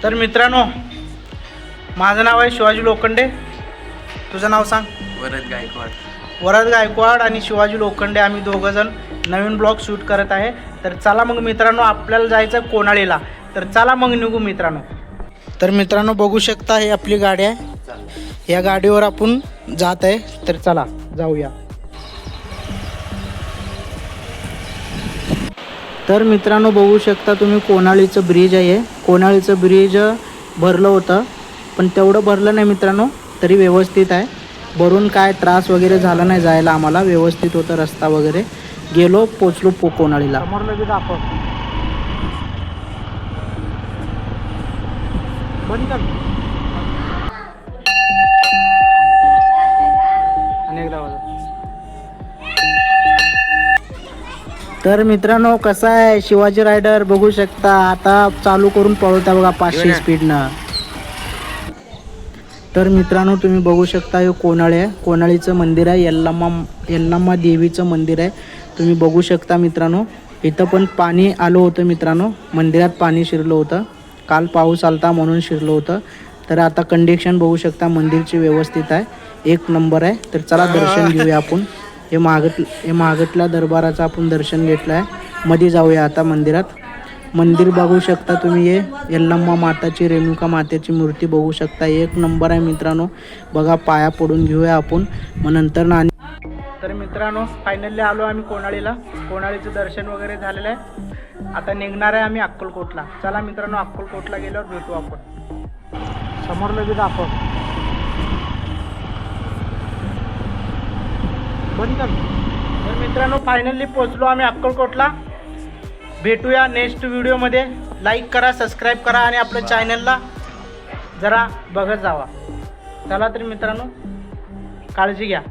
तर मित्रांनो, माझं नाव आहे शिवाजी लोखंडे. तुझं नाव सांग. वरद गायकवाड. वरद गायकवाड आणि शिवाजी लोखंडे आम्ही दोघंजण नवीन ब्लॉग शूट करत आहे. तर चला मग मित्रांनो, आपल्याला जायचं कोणाळीला. तर चला मग निघू मित्रांनो. तर मित्रांनो बघू शकता, ही आपली गाडी आहे. या गाडीवर आपण जात आहे. तर चला जाऊया. तर मित्रांनो बघू शकता तुम्ही, कोणाळीचं ब्रिज आहे. कोणाळीचं ब्रिज भरलं होतं, पण तेवढं भरलं नाही मित्रांनो, तरी व्यवस्थित आहे. भरून काय त्रास वगैरे झाला नाही जायला आम्हाला. व्यवस्थित होतं रस्ता वगैरे. गेलो, पोचलो कोणाळीला. समोर लगेच दाखव. बंद कर. अनेकदा वाजव. तर मित्रांनो कसा आहे शिवाजी रायडर बघू शकता. आता चालू करून पळवता बघा 500 स्पीडनं. तर मित्रांनो तुम्ही बघू शकता, हे कोणाळी आहे. कोणाळीचं मंदिर आहे. यल्लाम्मा देवीचं मंदिर आहे. तुम्ही बघू शकता मित्रांनो. इथं पण पाणी आलं होतं मित्रांनो. मंदिरात पाणी शिरलं होतं. काल पाऊस आलता म्हणून शिरलं होतं. तर आता कंडिशन बघू शकता मंदिरची व्यवस्थित आहे. एक नंबर आहे. तर चला दर्शन घेऊया आपण. हे मागटल्या दरबाराचं आपण दर्शन घेतलं आहे. मध्ये जाऊया आता मंदिरात. मंदिर बघू शकता तुम्ही. हे यल्लाम्मा माताची, रेणुका मातेची मूर्ती बघू शकता. एक नंबर आहे मित्रांनो. बघा, पाया पडून घेऊया आपण, मग नंतर ना. तर मित्रांनो फायनली आलो आम्ही कोणाळीला. कोणाळीचं दर्शन वगैरे झालेलं आहे. आता निघणार आहे आम्ही अक्कलकोटला. चला मित्रांनो, अक्कलकोटला गेल्यावर भेटू आपण. समोर लगेच आपण बंद कर. तर मित्रांनो फायनली पोचलो आम्ही अक्कलकोटला. भेटूया नेक्स्ट व्हिडिओमध्ये. लाईक करा, सबस्क्राईब करा आणि आपल्या चॅनलला जरा बघत जावा. चला तर मित्रांनो, काळजी घ्या.